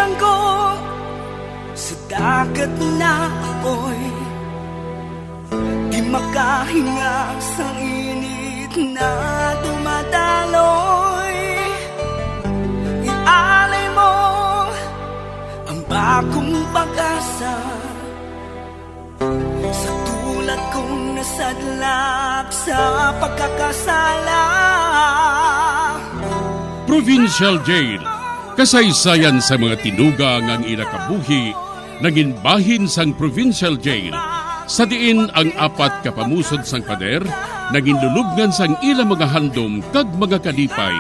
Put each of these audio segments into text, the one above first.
Bilang ko sa dagat na apoy, di makahinga sa init na dumadaloy. Ialay mo ang bagong pag-asa sa tulad kong nasadlak sa pagkakasala. Provincial Jail, kasaysayan sa mga tinugang ang inakabuhi, naging bahin sang Provincial Jail. Sa diin ang apat kapamusod sang pader, naging lulubngan sang ilang mga handom kag mga kalipay,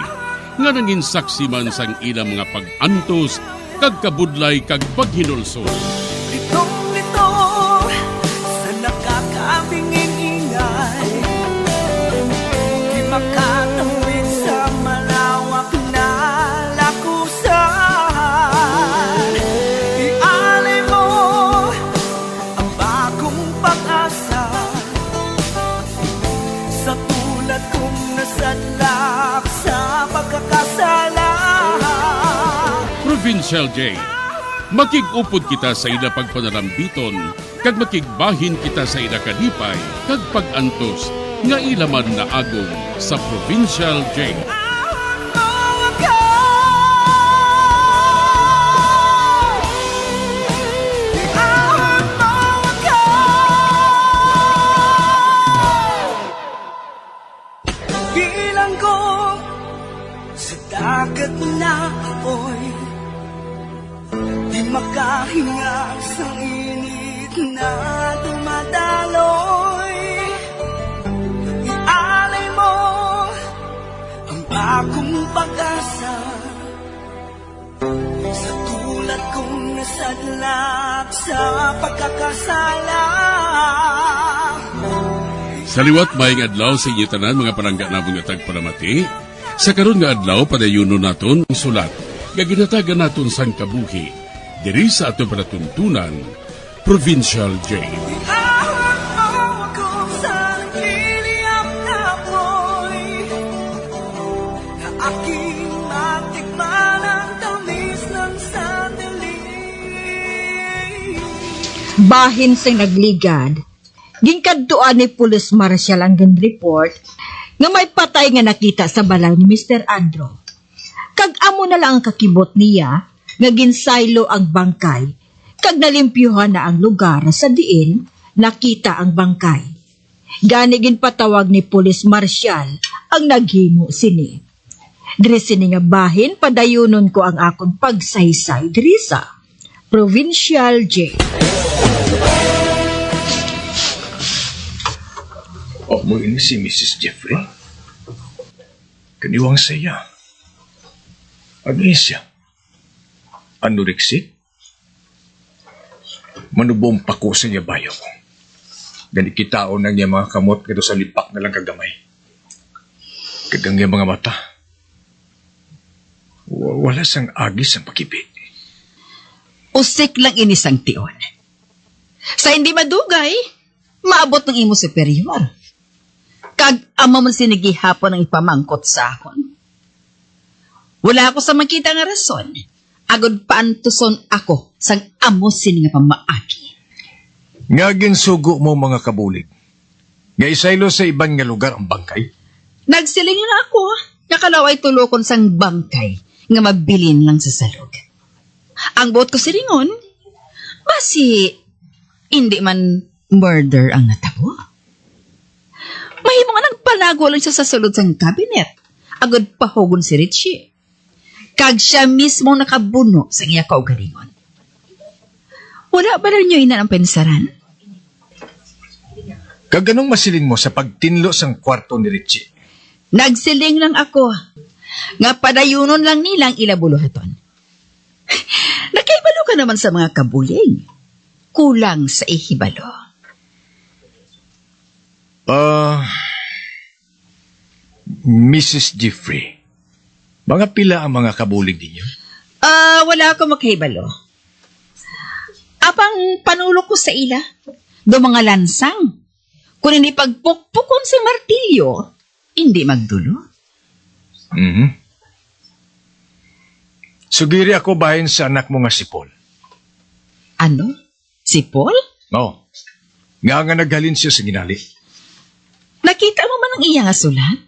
nga naging saksi man sang ilang mga pag-antos, kag kabudlay kag paghinulsol. Litong-lito sa nakakabingin ingay, di makatawid sa malawak na lakusan. Ialay mo ang bagong pag-asa sa tulad kong nasadlak sa pagkakasala. Provincial Jail, makig-upod kita sa ila pagpanarambiton, kag makigbahin kita sa ila kalipay, kag pag-antos, nga ilaman na agong sa Provincial Jail. Bilang ko sa dagat na apoy, di makahinga sa init na dumadaloy. Ialay mo ang bagong pag-asa sa tulad kong nasadlak sa pagkakasala. Sa liwat maing adlaw sa inyo tanan mga palangga na mga tagparamati, sa karon nga adlaw padayuno naton ang sulat, nga ginatagan naton sang kabuhi, diri sa ato panatuntunan, Provincial Jail. Ihawak mo ako sa nagkiliyap na apoy, na aking matikman ang tamis ng sandali. Bahin sa nagligad, gingkadtuan ni Police Marshal ang report nga may patay nga nakita sa balay ni Mr. Andro. Kag amo na lang ang kakibot niya nga ginsaylo ang bangkay, kag nalimpyuhan na ang lugar sa diin nakita ang bangkay. Gani ginpatawag ni Police Marshal ang naghimo sini. Diri sini nga bahin padayunon ko ang akong pagsaysay diri sa Provincial Jail. Mo ini si Mrs. Jeffrey. Kaniwang saya. Ano siya? Anorexic? Manubong pako sa niya bayo. Gani kitaon ng niya mga kamot kado sa lipak na lang kagamay. Kadang niya mga mata. Wala sang agis ang pag-ibig. Usik lang inisang tion. Sa hindi madugay, maabot ng imo superior. Kag ama man sinigihapon ang ipamangkot sa akon. Wala ako sa makita nga rason. Agod paantuson ako sang amo sini nga pamaagi. Nga ginsugo mo mga kabulig. Nga isaylo sa iban nga lugar ang bangkay. Nagsiling na ako, nakalaway tulokon sang bangkay nga mabilin lang sa salog. Ang buot ko siringon, basi hindi man murder ang natabo. Mahimo nga nagpalago lang siya sa sulod sang kabinet. Agad pahugon si Richie. Kag siya mismo nakabuno sa iya kaugalingon. Wala ba na niyo ina ang pensaran? Kag anong masilin mo sa pagtinlo sang kwarto ni Richie? Nagsiling lang ako. Nga padayunon lang nilang ilabuluhaton. Nakaibalo ka naman sa mga kabuling. Kulang sa ihibalo. Mrs. Jeffrey, mga pila ang mga kabulig ninyo? Wala ako makahibalo. Apang panulo ko sa ila, do mga lansang. Kung hindi pagpukpukon si martilyo, hindi magdulo. Sugiri ako bahin sa anak mo nga si Paul. Ano? Si Paul? Oo. Nga naghalin siya sa ginali. Nakita mo man ang iya nga sulat?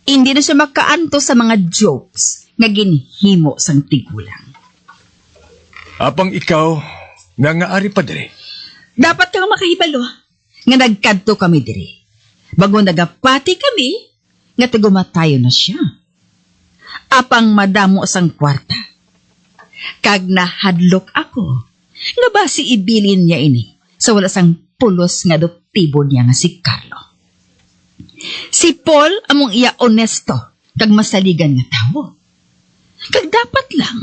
Hindi na siya makaanto sa mga jokes nga ginhimo sang tigulang. Apang ikaw, nga ari pa dire. Dapat kang makahibalo nga nagkadto kami diri. Bago nagapati kami, nga tigumatayo na siya. Apang madamo sang kwarta. Kag nahadlok ako, nga basi ibilin niya ini sa wala sang pulos nga adoptibo niya nga si Carlo. Si Paul among iya honesto kag masaligan nga tawo. Kag dapat lang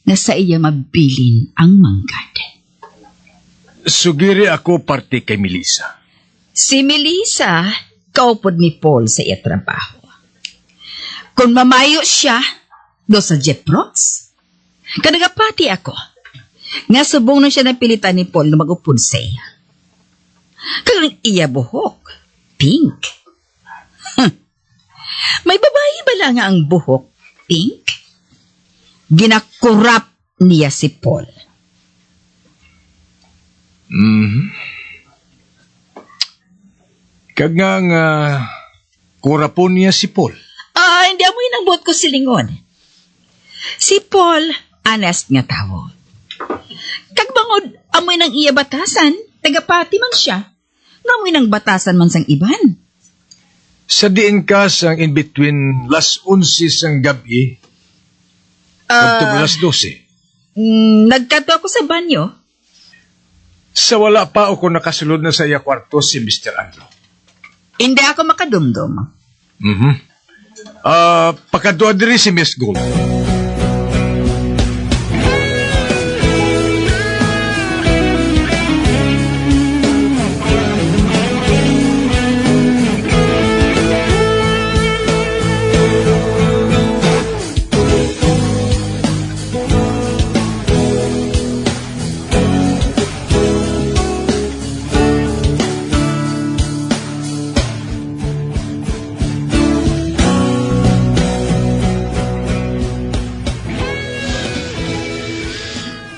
nga sa iya mabilin ang manggad. Sugiri ako parte kay Melissa. Si Melissa, kaupod ni Paul sa iya trabaho. Kung mamayo siya, do sa Jeprox, kadagapati ako, nga subong na siya napilitan ni Paul na mag-upod sa iya. Kag iya buhok, pink. May babae ba lang nga ang buhok, pink? Ginakurap niya si Paul. Kag nga kurapon niya si Paul. Hindi amoy nang buot ko silingon. Si Paul, honest nga tao. Kag bangod, amoy nang iya batasan, tagapati man siya. Namoy nang batasan man sang iban. Sa diin ka sang in between las 11 sang gabi at las 12. Nagkato ako sa banyo. Sa wala pa ako nakasulod na sa iya kwarto si Mr. Andrew. Hindi ako makadumdum. Pakadua diri si Miss Gold.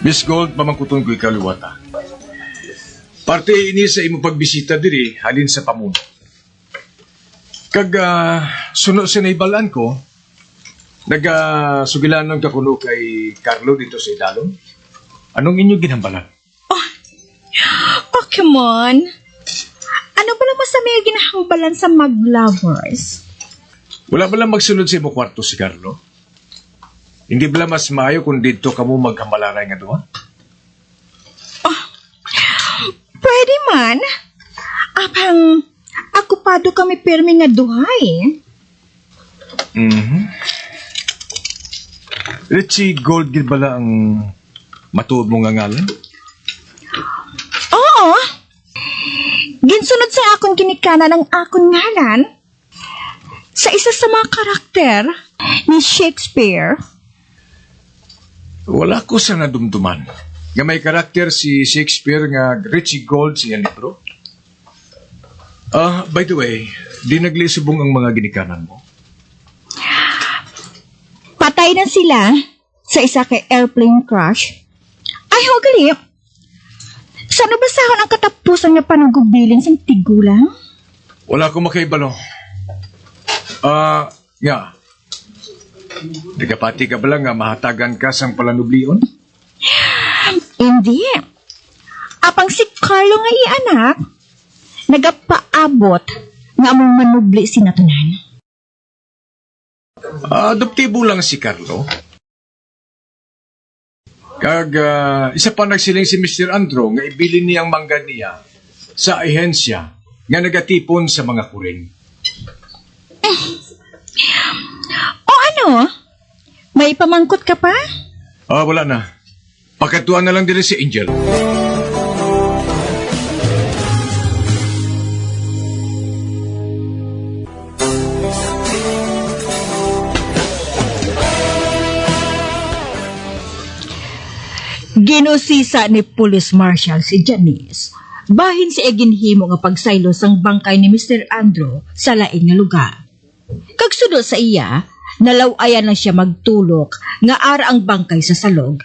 Miss Gold, pamangkuton ko ikaw liwata. Parte ini sa imong pagbisita diri halin sa pamuno. Kag suno sa naibalaan ko, nagasugilanon ka kuno kay Carlo dito sa Idalon. Anong inyo ginhambalan? Oh, come on. Ano ba naman sa may ginahambalan sa mag-lovers? Wala ba lang magsulod sa imong kwarto si Carlo? Hindi ba mas maayo kung dito ka mo maghambalaray nga duha? Pwede man. Apang, akupado kami pirmi nga duhay. Richie Gold gid bala ang matuod mo nga ngalan? Oo. Ginsunod sa akong ginikana ng akong ngalan sa isa sa mga karakter ni Shakespeare. Wala ko sa nadumduman. Nga may karakter si Shakespeare nga Richie Gold siya libro. By the way, di naglisubong ang mga ginikanan mo? Patay na sila sa isa kay airplane crash. Ay, gali. Saan ba sahon ang katapusan nga panagubilin sa tigulang? Wala ko makaibalo. Nga. Nagapati ka ba lang nga mahatagan ka sang palanublion? Hindi. Apang si Carlo nga ianak, nagapaabot nga among manubli sinatunan. Adoptibo lang si Carlo. Kag isa pa nagsiling si Mr. Andrew nga ibilin niyang mangga niya sa ahensya nga nagatipon sa mga kuring. O ano? May pamangkot ka pa? Wala na. Pakatuan na lang din si Angel. Ginusisa ni Police Marshal si Janice bahin si Eginhimo nga pagsaylo sang bangkay ni Mr. Andrew sa laing nga lugar. Kagsudo sa iya, nalawayan lang siya magtulok nga ara ang bangkay sa salog.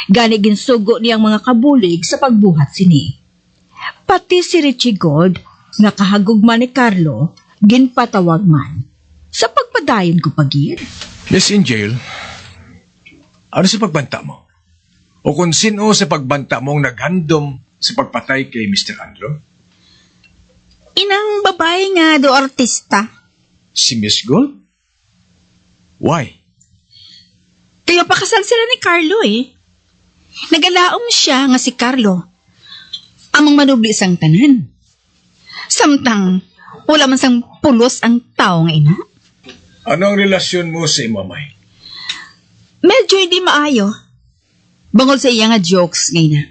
Gani ginsugo niyang mga kabulig sa pagbuhat sini. Pati si Richie Gold nga kahagugma ni Carlo ginpatawag man. Sa pagpadayon ko pagir. Miss Angel, ano sa pagbanta mo? O kung sino sa pagbanta mong naghandom sa pagpatay kay Mr. Andrew? Inang babae nga do artista. Si Miss Gold? Why? Kaya pakasal sila ni Carlo eh. Nagalaom siya nga si Carlo. Amang manubli sang tanan. Samtang wala man sang pulos ang tao nga ina. Ano ang relasyon mo sa imamay? Medyo hindi maayo. Bangol sa iya nga jokes nga ina.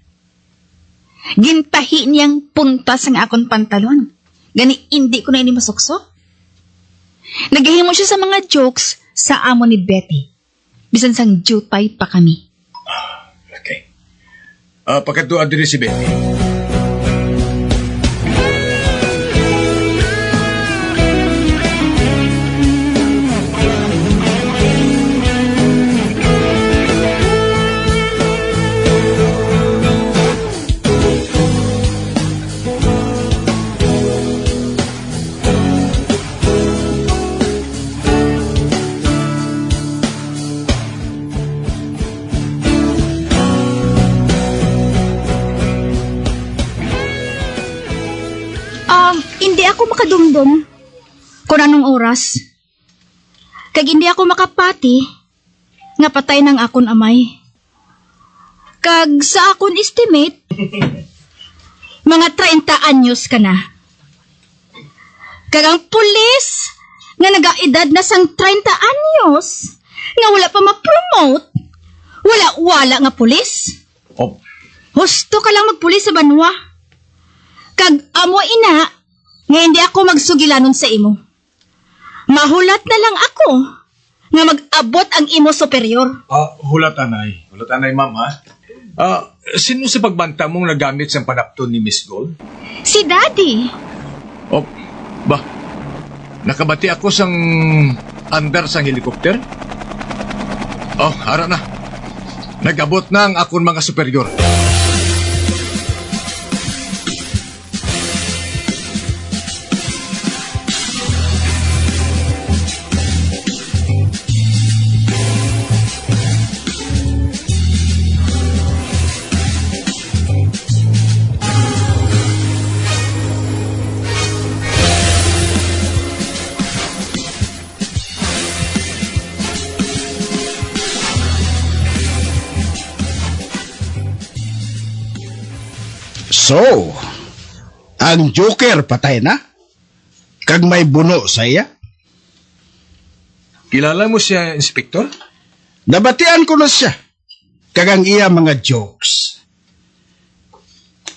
Gintahi niyang puntas ang akon pantalon. Gani hindi ko na ini masukso. Nagahimo siya sa mga jokes sa amo ni Betty. Bisan sang jutay pa kami. Okay. Pagkatuan din si Betty. Hindi ako makadumdum kung anong oras. Kag hindi ako makapati nga patay ng akon amay. Kag sa akon estimate, mga 30 anyos ka na. Kag ang pulis nga nagaedad na sang 30 anyos nga wala pa ma-promote, wala nga pulis. Oh, Husto ka lang magpulis sa banwa. Kag amo ina, nga hindi ako magsugilanon sa imo. Mahulat na lang ako nga mag-abot ang imo superior. hulat anay. Hulat anay, ma'am, ha? Sino sa pagbanta mong nagamit sa panapton ni Miss Gold? Si Daddy. Oh, ba? Nakabati ako sang andar sang helikopter? Oh, hara na. Nag-abot na ang akon mga superior. So, ang Joker patay na? Kag may buno sa iya? Kilala mo siya, Inspektor? Nabatian ko na siya. Kag ang iya mga jokes.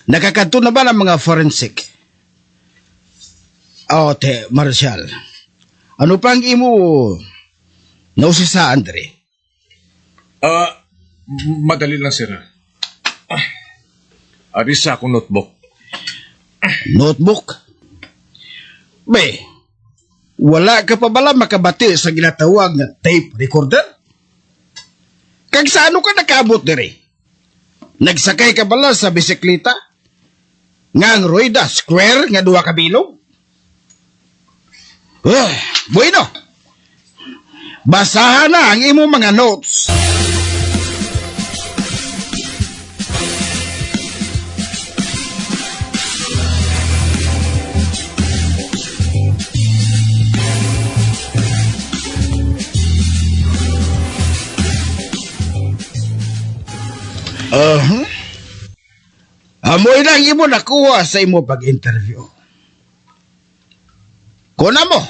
Nakakadto na ba ng mga forensic? Te, Marshal. Ano pang imo nausisa, Andre? Madali lang, sir. Ari sa akong notebook. Notebook? Be, wala ka pa bala makabati sa ginatawag na tape recorder? Kag sa ano ka nakabot diri? Nagsakay ka bala sa bisikleta? Nga ang rueda square nga duha ka bilog? Bueno. Basahan na ang imo mga notes. Amoy lang imo nakuha sa imo pag-interview. Kuna mo,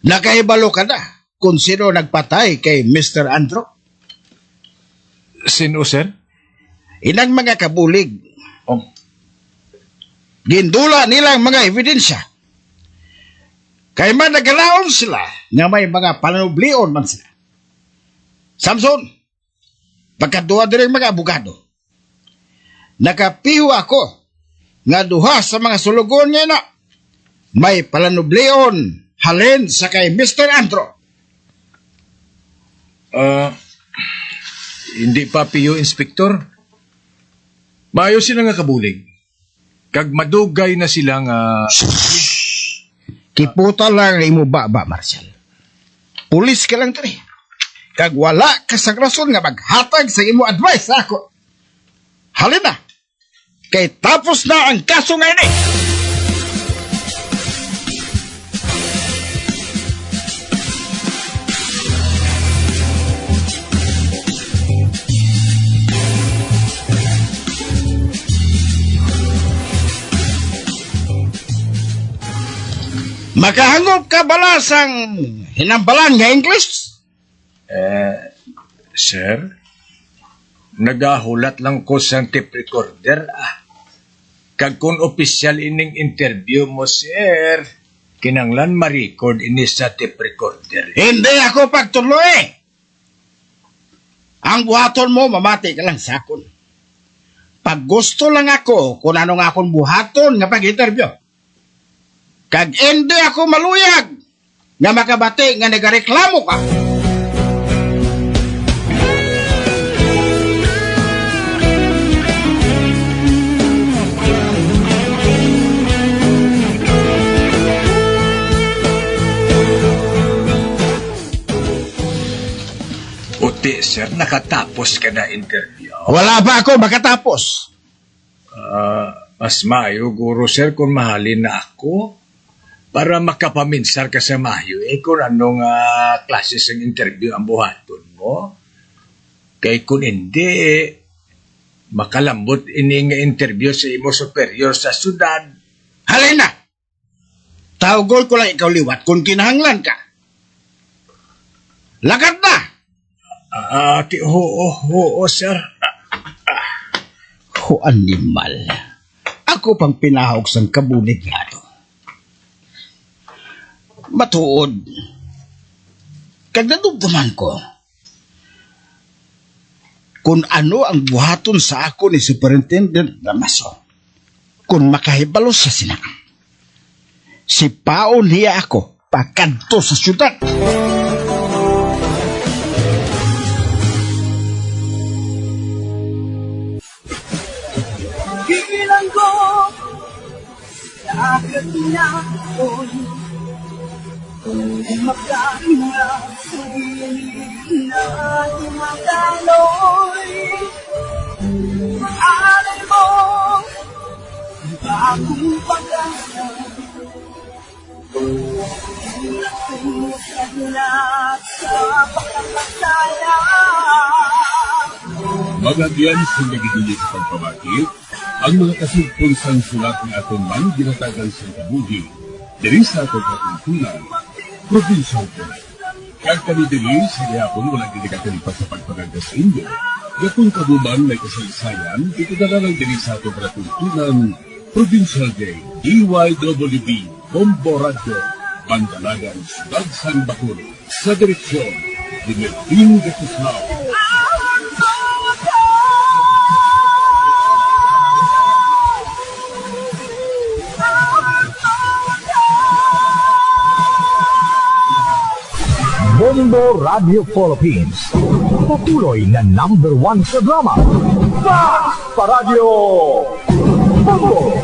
nakahibalo ka na kung sino nagpatay kay Mr. Andrew? Sino, sir? Inang mga kabulig. Oh, Gindula nilang mga ebidensya. Kay man nagalaon sila nga may mga panublion man sila. Samson, pagkaduha din mga abogado, nakapiho ako nga duha sa mga sulugon niya na may palanublion halin sa kay Mr. Andrew. Hindi pa piyo, Inspektor. Maayo sila nga kabulig. Kag madugay na sila nga... Kiputa lang ang imo ba, Marshal? Pulis ka lang tari. Kag wala ka sa rason nga maghatag sa imo advice sa ako. Halina! Kay tapos na ang kaso ngayon eh! Makahangop ka balasang hinambalan nga English? Sir? Nagahulat lang ko sa tape recorder, Kag kung opisyal ining interview mo, sir, kinanglan ma-record ini sa tape recorder. Hindi ako pagtuloy. Ang buhaton mo, mamati ka lang sakon. Pag gusto lang ako kung ano nga akong buhaton nga pag-interview. Kag hindi ako maluyag nga makabati nga nagareklamo ka. Uti, sir, nakatapos ka na interview. Wala ba ako makatapos? Mas maayo, guro, sir, kung mahalin na ako para makapaminsar ka sa mayo kung anong klase ng interview ang buhaton mo. Kay kung hindi, makalambot ini nga interview sa imo superior sa syudad. Halina! Tawagol ko lang ikaw liwat kung kinahanglan ka. Lakad na! Oo, sir. Ho, animal. Ako pang pinahog sang kabulig nga to. Matuod. Kag nadugdaman ko. Kung ano ang buhaton sa ako ni Superintendent Damaso. Kung makahibalo sa sina. Si Paon niya ako pakadto sa syudad. Bilang ko na ako'y magkahinga sa gilid na tumataloy. Alay mo bagong pag-asa natunod sa pagkakasala. Magagyan sa nagigili sa pagpabati, ang mga kasugpon sang sulat ng atong man ginatagan sa kabuhi, diri sa atong katuntunan, provincial ko. Kag kami diri, sa gihapon walang dinikatan pa sa pagpaganda sa inyo. Gapon kabuban may kasaysayan, ito na lang diri sa atong katuntunan, Provincial Day, DYWB, Bombo Radio, Bandalagan, Sudad San Bacolod, sa direksyon, ni Melvin Gatuslao. Bombo Radio Philippines. Patuloy na #1 sa drama. Pa Radio Bombo!